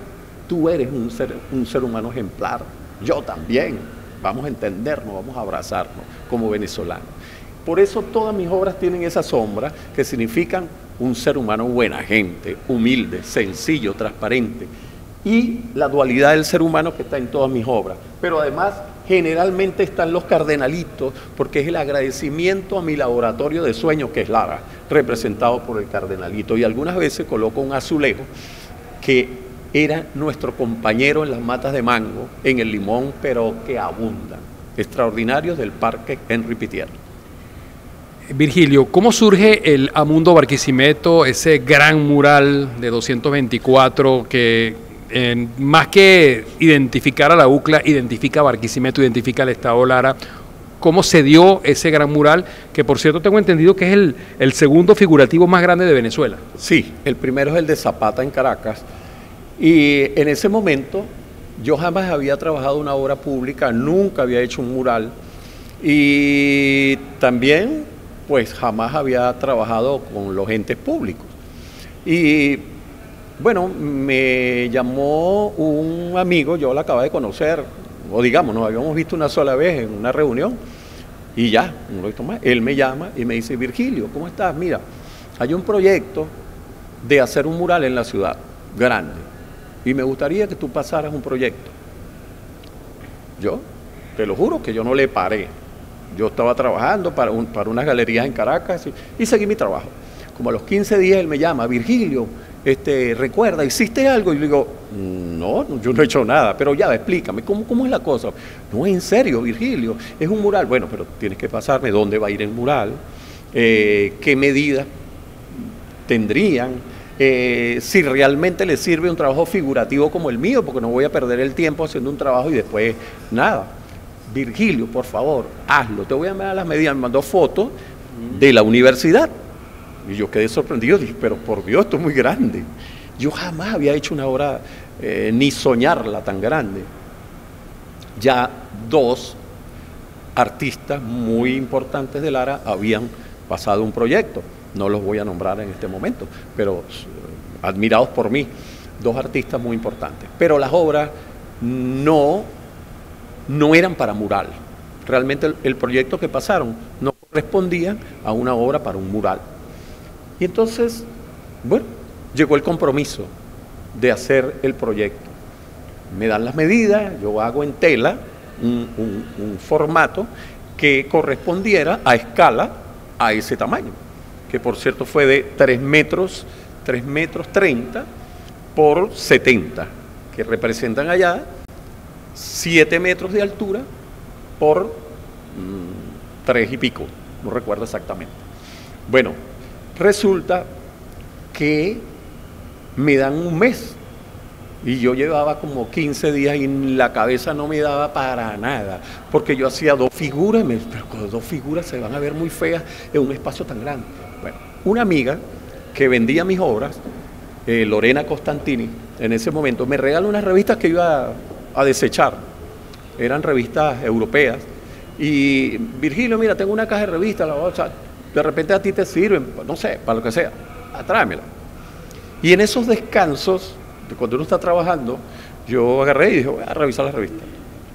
tú eres un ser humano ejemplar, yo también, vamos a entendernos, vamos a abrazarnos como venezolanos. Por eso todas mis obras tienen esa sombra que significan un ser humano buena gente, humilde, sencillo, transparente, y la dualidad del ser humano que está en todas mis obras. Pero además generalmente están los cardenalitos, porque es el agradecimiento a mi laboratorio de sueños, que es Lara, representado por el cardenalito, y algunas veces coloco un azulejo que era nuestro compañero en las matas de mango, en el limón, pero que abundan, extraordinarios del Parque Henry Pittier.
Virgilio, ¿cómo surge el Amundo Barquisimeto, ese gran mural de 224 que más que identificar a la UCLA, identifica a Barquisimeto, identifica al Estado Lara? ¿Cómo se dio ese gran mural, que por cierto tengo entendido que es el segundo figurativo más grande de Venezuela?
Sí, el primero es el de Zapata en Caracas, y en ese momento yo jamás había trabajado una obra pública, nunca había hecho un mural, y también pues jamás había trabajado con los entes públicos. Y bueno, me llamó un amigo, yo lo acababa de conocer, o digamos, nos habíamos visto una sola vez en una reunión, y ya, no lo he visto más. Él me llama y me dice, Virgilio, ¿cómo estás? Mira, hay un proyecto de hacer un mural en la ciudad, grande, y me gustaría que tú pasaras un proyecto. Yo, te lo juro que yo no le paré. Yo estaba trabajando para unas galerías en Caracas y seguí mi trabajo. Como a los 15 días él me llama, Virgilio, recuerda, ¿hiciste algo? Y le digo, no, yo no he hecho nada, pero ya, explícame, ¿cómo es la cosa? No, en serio, Virgilio, es un mural. Bueno, pero tienes que pasarme dónde va a ir el mural, qué medidas tendrían, si realmente le sirve un trabajo figurativo como el mío, porque no voy a perder el tiempo haciendo un trabajo y después nada. Virgilio, por favor, hazlo, te voy a mandar las medidas. Me mandó fotos de la universidad y yo quedé sorprendido, dije, pero por Dios, esto es muy grande. Yo jamás había hecho una obra, ni soñarla tan grande. Ya dos artistas muy importantes de Lara habían pasado un proyecto, no los voy a nombrar en este momento, pero admirados por mí, dos artistas muy importantes. Pero las obras no eran para mural. Realmente el proyecto que pasaron no correspondía a una obra para un mural. Y entonces, bueno, llegó el compromiso de hacer el proyecto. Me dan las medidas, yo hago en tela un formato que correspondiera a escala a ese tamaño, que por cierto fue de 3 metros 30 por 70, que representan allá 7 metros de altura por 3 y pico, no recuerdo exactamente. Bueno, resulta que me dan un mes y yo llevaba como 15 días y la cabeza no me daba para nada, porque yo hacía 2 figuras, pero con 2 figuras se van a ver muy feas en un espacio tan grande. Bueno, una amiga que vendía mis obras, Lorena Costantini, en ese momento me regaló unas revistas que iba a desechar, eran revistas europeas, y Virgilio, mira, tengo una caja de revistas, de repente a ti te sirven, no sé, para lo que sea, tráemela. Y en esos descansos, de cuando uno está trabajando, yo agarré y dije, voy a revisar las revistas,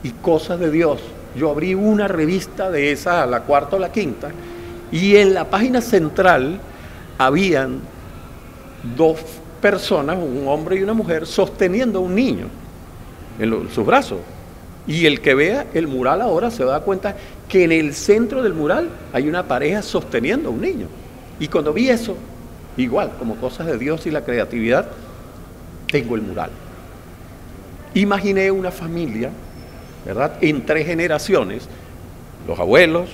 y cosas de Dios, yo abrí una revista de esa, la cuarta o la quinta, y en la página central habían 2 personas, un hombre y una mujer, sosteniendo a un niño en sus brazos. Y el que vea el mural ahora se da cuenta que en el centro del mural hay una pareja sosteniendo a un niño. Y cuando vi eso, igual, como cosas de Dios y la creatividad, tengo el mural. Imaginé una familia, ¿verdad?, en 3 generaciones, los abuelos,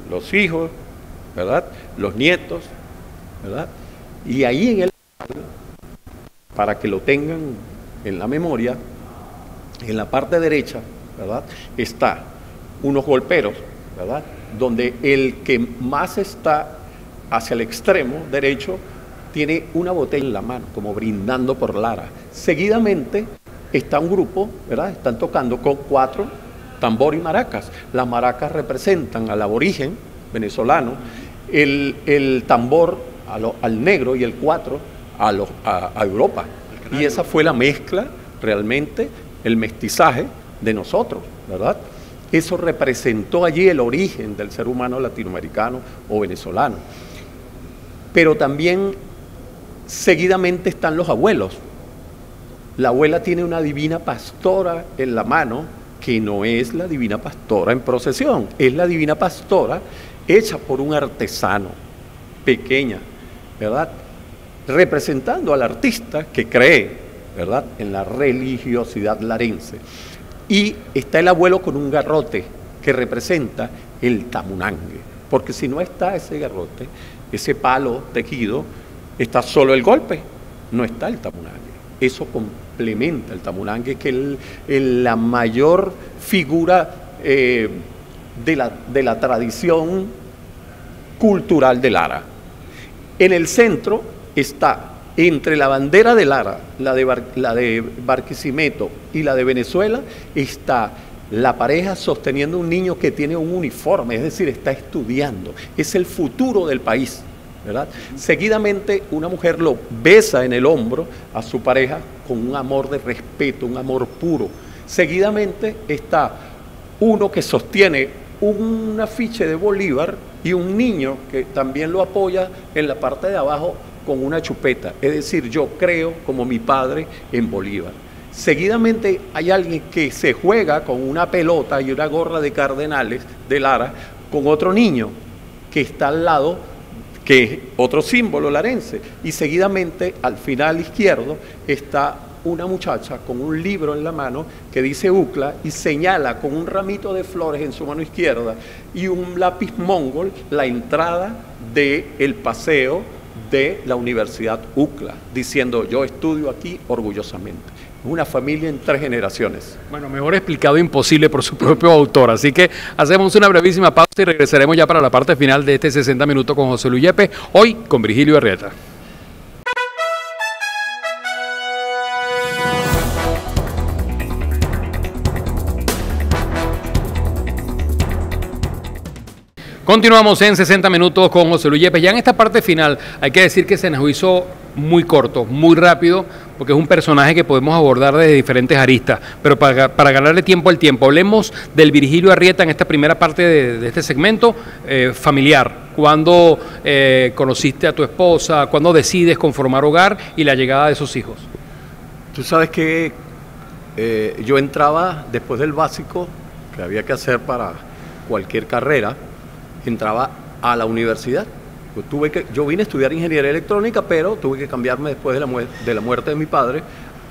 los hijos, ¿verdad?, los nietos, ¿verdad? Y ahí en el, para que lo tengan en la memoria, en la parte derecha, ¿verdad?, está unos golperos, ¿verdad?, donde el que más está hacia el extremo derecho, tiene una botella en la mano, como brindando por Lara. Seguidamente está un grupo, ¿verdad? Están tocando con 4 tambor y maracas. Las maracas representan al aborigen venezolano, el tambor al negro y el 4 a Europa. Y esa fue la mezcla, realmente, el mestizaje de nosotros, ¿verdad? Eso representó allí el origen del ser humano latinoamericano o venezolano. Pero también seguidamente están los abuelos. La abuela tiene una divina pastora en la mano, que no es la divina pastora en procesión, es la divina pastora hecha por un artesano, pequeña, ¿verdad? Representando al artista que cree, ¿verdad?, en la religiosidad larense. Y está el abuelo con un garrote que representa el tamunangue, porque si no está ese garrote, ese palo tejido, está solo el golpe, no está el tamunangue. Eso complementa el tamunangue, que es la mayor figura de la tradición cultural de Lara. En el centro está, entre la bandera de Lara, la de Barquisimeto y la de Venezuela, está la pareja sosteniendo un niño que tiene un uniforme, es decir, está estudiando. Es el futuro del país, ¿verdad? Seguidamente una mujer lo besa en el hombro a su pareja con un amor de respeto, un amor puro. Seguidamente está uno que sostiene un afiche de Bolívar y un niño que también lo apoya en la parte de abajo con una chupeta, es decir, yo creo como mi padre en Bolívar. Seguidamente hay alguien que se juega con una pelota y una gorra de cardenales de Lara con otro niño que está al lado, que es otro símbolo larense, y seguidamente al final izquierdo está una muchacha con un libro en la mano que dice UCLA y señala con un ramito de flores en su mano izquierda y un lápiz mongol la entrada del paseo de la Universidad UCLA, diciendo yo estudio aquí orgullosamente. Una familia en 3 generaciones.
Bueno, mejor explicado imposible por su propio autor. Así que hacemos una brevísima pausa y regresaremos ya para la parte final de este 60 minutos con José Luis Yepes, hoy con Virgilio Arrieta. Continuamos en 60 minutos con José Luis Yepes. Ya en esta parte final hay que decir que se nos hizo muy corto, muy rápido, porque es un personaje que podemos abordar desde diferentes aristas, pero para ganarle tiempo al tiempo, hablemos del Virgilio Arrieta en esta primera parte de este segmento familiar. ¿Cuándo conociste a tu esposa? ¿Cuándo decides conformar hogar y la llegada de esos hijos?
Tú sabes que yo entraba después del básico que había que hacer para cualquier carrera, entraba a la universidad. Yo vine a estudiar ingeniería electrónica, pero tuve que cambiarme después de la muerte de mi padre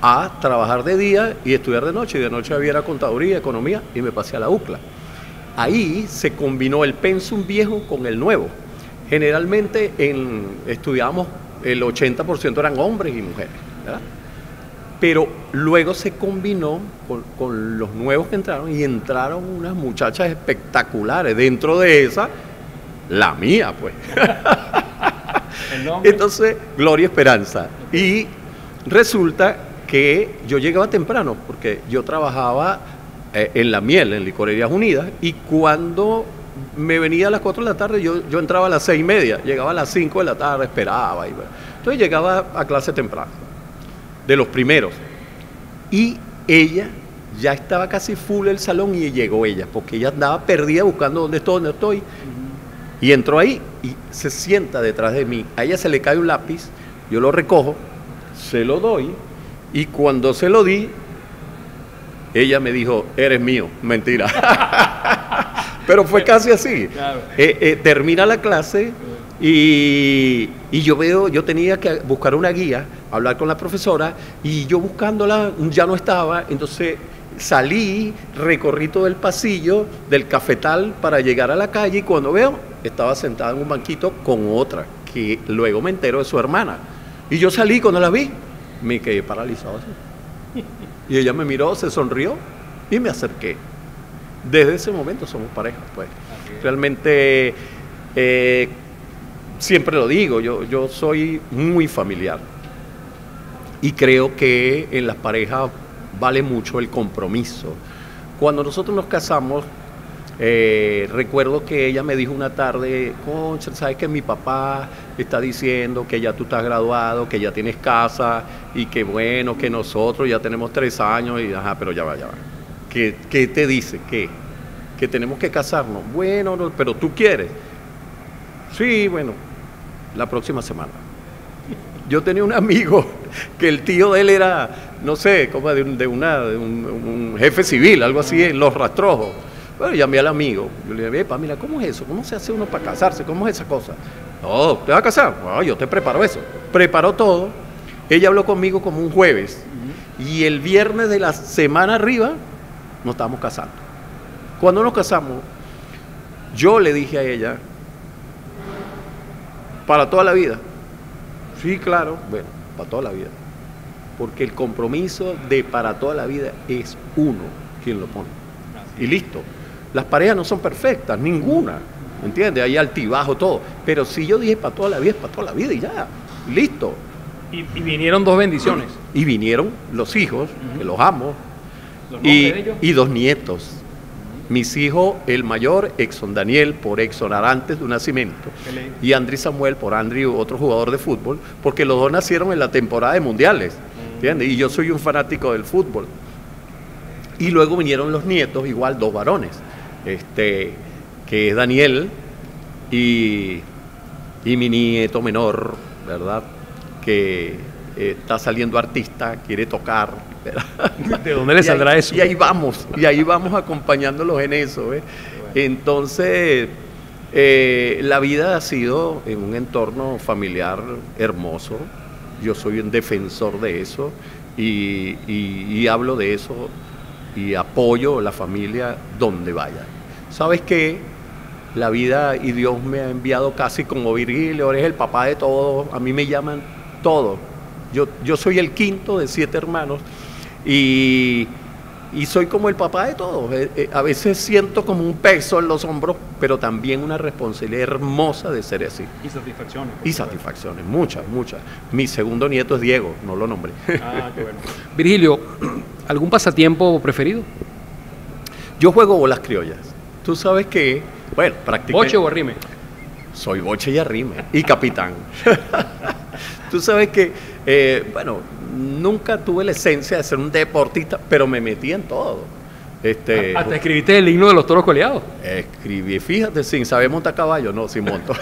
a trabajar de día y estudiar de noche. Y de noche había contaduría, economía, y me pasé a la UCLA. Ahí se combinó el pensum viejo con el nuevo. Generalmente estudiábamos, el 80% eran hombres y mujeres, ¿verdad? Pero luego se combinó con los nuevos que entraron y entraron unas muchachas espectaculares. Dentro de esa, la mía, pues. ¿El nombre? Entonces, Gloria Esperanza. Y resulta que yo llegaba temprano, porque yo trabajaba en La Miel, en Licorerías Unidas, y cuando me venía a las 4 de la tarde, yo entraba a las 6:30, llegaba a las 5 de la tarde, esperaba. Entonces llegaba a clase temprano, de los primeros. Y ella ya estaba casi full el salón y llegó ella, porque ella andaba perdida buscando dónde estoy. Y entró ahí y se sienta detrás de mí. A ella se le cae un lápiz, yo lo recojo, se lo doy, y cuando se lo di, ella me dijo, eres mío. Mentira. Pero fue casi así. Claro. Termina la clase y yo tenía que buscar una guía, hablar con la profesora, y yo buscándola ya no estaba. Entonces salí, recorrí todo el pasillo del cafetal para llegar a la calle, y cuando veo, estaba sentada en un banquito con otra, que luego me entero de su hermana. Y yo salí, cuando la vi, me quedé paralizado así. Y ella me miró, se sonrió y me acerqué. Desde ese momento somos pareja, pues. Realmente siempre lo digo, yo soy muy familiar y creo que en las parejas vale mucho el compromiso. Cuando nosotros nos casamos, recuerdo que ella me dijo una tarde, concha, ¿sabes que mi papá está diciendo que ya tú estás graduado, que ya tienes casa y que bueno, que nosotros ya tenemos 3 años y ajá, pero ya va. ¿Qué te dice? ¿Qué? ¿Que tenemos que casarnos? Bueno, no, pero tú quieres. Sí, bueno, la próxima semana. Yo tenía un amigo que el tío de él era, no sé, como de un jefe civil, algo así, en Los Rastrojos. Bueno, llamé al amigo. Yo le dije, epa, mira, ¿cómo es eso? ¿Cómo se hace uno para casarse? ¿Cómo es esa cosa? No, ¿te vas a casar? No, yo te preparo eso. Preparó todo. Ella habló conmigo como un jueves. Y el viernes de la semana arriba nos estábamos casando. Cuando nos casamos, yo le dije a ella, para toda la vida. Sí, claro, bueno, para toda la vida. Porque el compromiso de para toda la vida es uno quien lo pone. Y listo. Las parejas no son perfectas, ninguna. ¿Entiendes? Hay altibajo, todo. Pero si yo dije para toda la vida, es para toda la vida y ya. Listo.
Y vinieron 2 bendiciones.
Y vinieron los hijos, que los amo.
¿Los nombres de ellos?
Y 2 nietos. Mis hijos, el mayor, Exxon Daniel, por Exxon Arantes de Nacimiento, y Andri Samuel, por Andri, otro jugador de fútbol, porque los 2 nacieron en la temporada de mundiales, ¿entiendes? Y yo soy un fanático del fútbol. Y luego vinieron los nietos, igual 2 varones, que es Daniel y mi nieto menor, ¿verdad? Que está saliendo artista, quiere tocar, ¿verdad?
¿De dónde le saldrá eso?
Y ahí vamos acompañándolos en eso, ¿ves? Entonces, la vida ha sido en un entorno familiar hermoso. Yo soy un defensor de eso y hablo de eso y apoyo a la familia donde vaya. ¿Sabes qué? La vida y Dios me ha enviado casi como Virgilio, eres el papá de todos, a mí me llaman todos. Yo soy el quinto de 7 hermanos y soy como el papá de todos. A veces siento como un peso en los hombros, pero también una responsabilidad hermosa de ser así.
Y satisfacciones.
Y satisfacciones, muchas. Mi segundo nieto es Diego, no lo nombré.
Ah, qué bueno. Virgilio, ¿algún pasatiempo preferido?
Yo juego bolas criollas. Tú sabes que, bueno, practiqué.
¿Boche o arrime?
Soy boche y arrime. Y capitán. Tú sabes que, bueno, nunca tuve la esencia de ser un deportista, pero me metí en todo.
Hasta escribiste el himno de los toros coleados.
Escribí, fíjate, sin saber montar caballo, no, sin monto.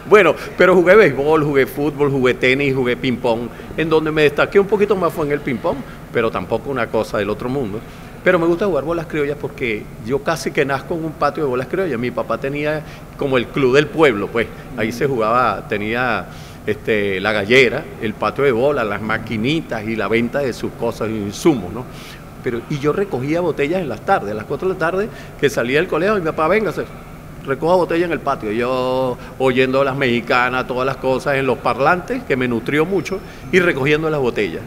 Bueno, pero jugué béisbol, jugué fútbol, jugué tenis, jugué ping-pong. En donde me destaqué un poquito más fue en el ping-pong, pero tampoco una cosa del otro mundo. Pero me gusta jugar bolas criollas porque yo casi que nazco en un patio de bolas criollas. Mi papá tenía como el club del pueblo, pues. Ahí se jugaba, tenía la gallera, el patio de bolas, las maquinitas y la venta de sus cosas y insumos, ¿no? Y yo recogía botellas en las tardes, a las 4 de la tarde, que salía del colegio y mi papá, véngase, recoja botellas en el patio. Yo oyendo las mexicanas, todas las cosas en los parlantes, que me nutrió mucho, y recogiendo las botellas.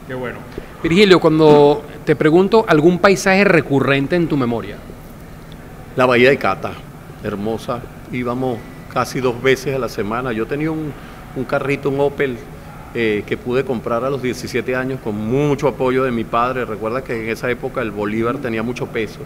Qué bueno. Virgilio, cuando te pregunto algún paisaje recurrente en tu memoria.
La bahía de Cata, hermosa. Íbamos casi 2 veces a la semana. Yo tenía un carrito, un Opel, que pude comprar a los 17 años con mucho apoyo de mi padre. Recuerda que en esa época el bolívar tenía mucho peso.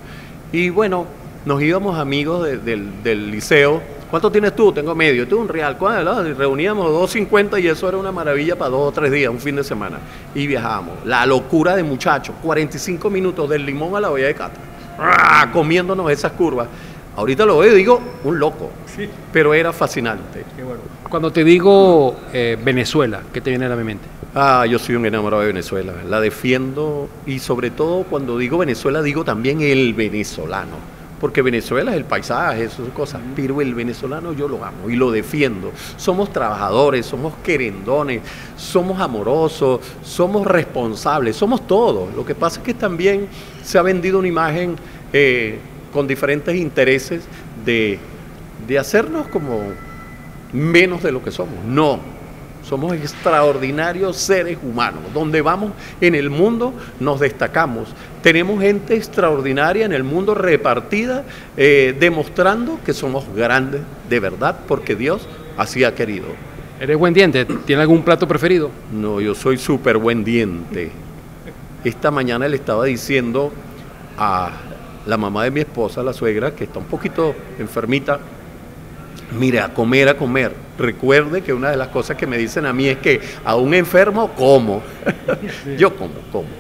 Y bueno, nos íbamos amigos del liceo. ¿Cuánto tienes tú? Tengo medio. Tú un real. ¿Cuánto? Y reuníamos 2.50 y eso era una maravilla para 2 o 3 días, un fin de semana. Y viajábamos. La locura de muchachos. 45 minutos del Limón a la bahía de Cata. ¡Ah! Comiéndonos esas curvas. Ahorita lo veo y digo, un loco. Sí. Pero era fascinante.
Qué bueno. Cuando te digo Venezuela, ¿qué te viene a la mente?
Yo soy un enamorado de Venezuela. La defiendo y sobre todo cuando digo Venezuela digo también el venezolano. Porque Venezuela es el paisaje, esas cosas, pero el venezolano yo lo amo y lo defiendo. Somos trabajadores, somos querendones, somos amorosos, somos responsables, somos todos. Lo que pasa es que también se ha vendido una imagen con diferentes intereses de hacernos como menos de lo que somos. No, somos extraordinarios seres humanos. Donde vamos en el mundo nos destacamos. Tenemos gente extraordinaria en el mundo repartida, demostrando que somos grandes de verdad, porque Dios así ha querido.
¿Eres buen diente? ¿Tienes algún plato preferido?
No, yo soy súper buen diente. Esta mañana le estaba diciendo a la mamá de mi esposa, la suegra, que está un poquito enfermita, mire, a comer, a comer. Recuerde que una de las cosas que me dicen a mí es que a un enfermo como. Sí. Yo como.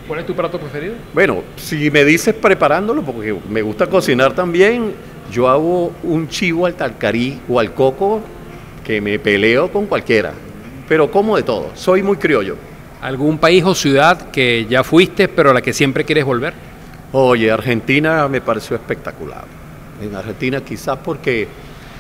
¿Cuál es tu plato preferido?
Bueno, si me dices preparándolo, porque me gusta cocinar también, yo hago un chivo al talcarí o al coco que me peleo con cualquiera, pero como de todo, soy muy criollo.
¿Algún país o ciudad que ya fuiste, pero a la que siempre quieres volver?
Oye, Argentina me pareció espectacular. En Argentina quizás porque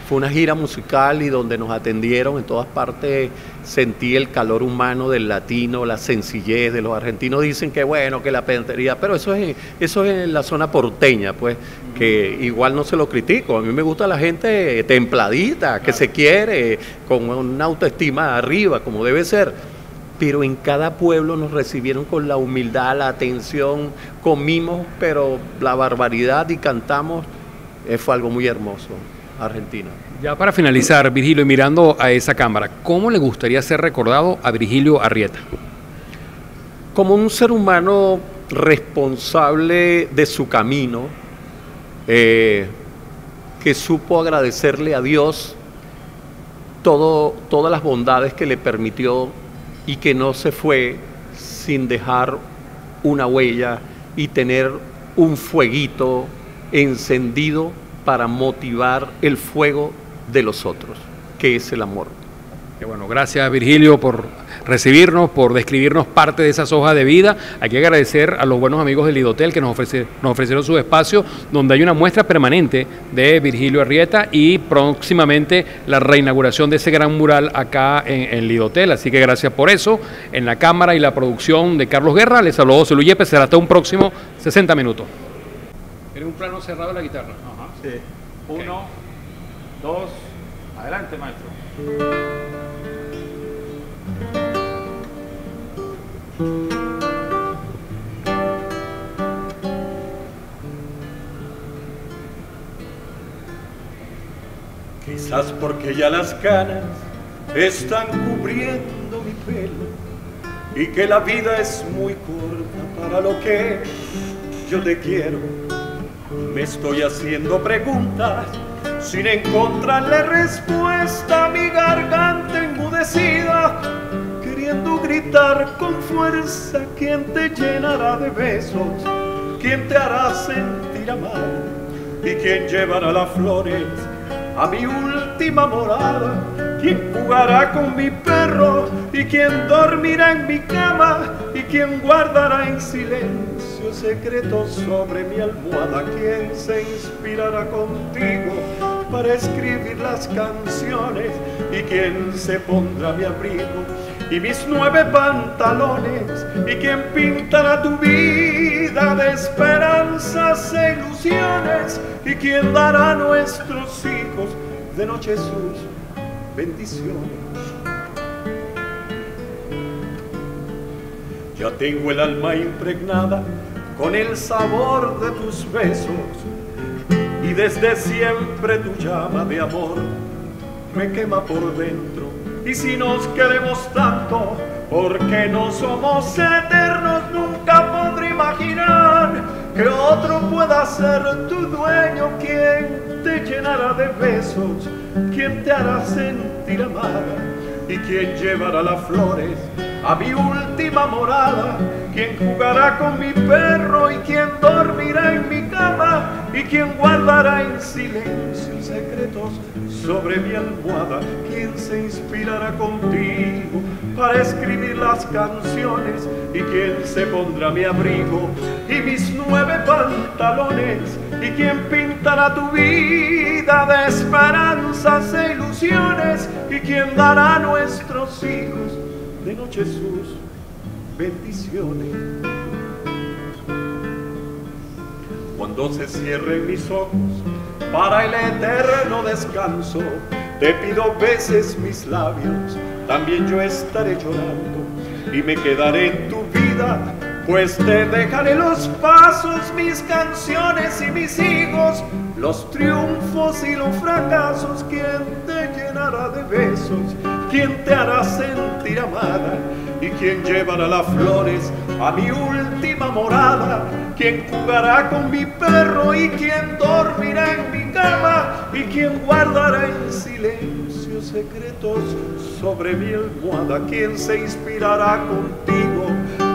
fue una gira musical y donde nos atendieron en todas partes, sentí el calor humano del latino, la sencillez de los argentinos. Dicen que bueno, que la pedantería, pero eso es en la zona porteña, pues, que igual no se lo critico. A mí me gusta la gente templadita, que se quiere, con una autoestima arriba, como debe ser. Pero en cada pueblo nos recibieron con la humildad, la atención, comimos, pero la barbaridad y cantamos, fue algo muy hermoso. Argentina.
Ya para finalizar, Virgilio, y mirando a esa cámara, ¿cómo le gustaría ser recordado a Virgilio Arrieta?
Como un ser humano responsable de su camino, que supo agradecerle a Dios todas las bondades que le permitió y que no se fue sin dejar una huella y tener un fueguito encendido para motivar el fuego de los otros, que es el amor.
Qué bueno, gracias Virgilio por recibirnos, por describirnos parte de esas hojas de vida. Hay que agradecer a los buenos amigos del Lidotel que nos ofrecieron su espacio, donde hay una muestra permanente de Virgilio Arrieta y próximamente la reinauguración de ese gran mural acá en Lidotel. Así que gracias por eso. En la cámara y la producción de Carlos Guerra, les saludó José Luis Yepes. Será hasta un próximo 60 minutos. ¿Eres un plano cerrado de la guitarra? Ajá.
Sí. 1, 2, adelante, maestro.
Quizás porque ya las canas están cubriendo mi pelo y que la vida es muy corta para lo que yo te quiero. Me estoy haciendo preguntas sin encontrarle respuesta a mi garganta enmudecida, queriendo gritar con fuerza. ¿Quién te llenará de besos? ¿Quién te hará sentir amado? ¿Y quién llevará las flores a mi última morada? ¿Quién jugará con mi perro? ¿Y quién dormirá en mi cama? ¿Y quién guardará en silencio secretos sobre mi almohada? ¿Quién se inspirará contigo para escribir las canciones? ¿Y quién se pondrá mi abrigo y mis 9 pantalones? ¿Y quién pintará tu vida de esperanzas e ilusiones? ¿Y quién dará a nuestros hijos de noche sus bendiciones? Ya tengo el alma impregnada con el sabor de tus besos y desde siempre tu llama de amor me quema por dentro. Y si nos queremos tanto, ¿por qué no somos eternos? Nunca podré imaginar que otro pueda ser tu dueño. ¿Quién te llenará de besos? ¿Quién te hará sentir amada? ¿Y quién llevará las flores a mi última morada? ¿Quién jugará con mi perro? ¿Y quién dormirá en mi cama? ¿Y quién guardará en silencio secretos sobre mi almohada? ¿Quién se inspirará contigo para escribir las canciones? ¿Y quién se pondrá mi abrigo y mis 9 pantalones? ¿Y quién pintará tu vida de esperanzas e ilusiones? ¿Y quién dará a nuestros hijos de noche sus bendiciones? Cuando se cierren mis ojos para el eterno descanso, te pido beses mis labios, también yo estaré llorando y me quedaré en tu vida, pues te dejaré los pasos, mis canciones y mis hijos, los triunfos y los fracasos. ¿Quién te llenará de besos? ¿Quién te hará sentir amada? ¿Y quién llevará las flores a mi última morada? ¿Quién jugará con mi perro? ¿Y quién dormirá en mi cama? ¿Y quién guardará en silencio secretos sobre mi almohada? ¿Quién se inspirará contigo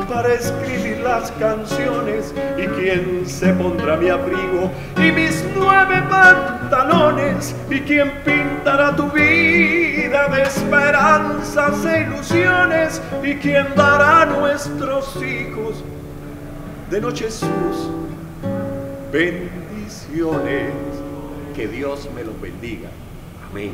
para escribir las canciones? ¿Y quién se pondrá mi abrigo y mis 9 pantalones? ¿Y quién pintará tu vida de esperanzas e ilusiones? ¿Y quién dará a nuestros hijos de noche sus bendiciones? Que Dios me los bendiga. Amén.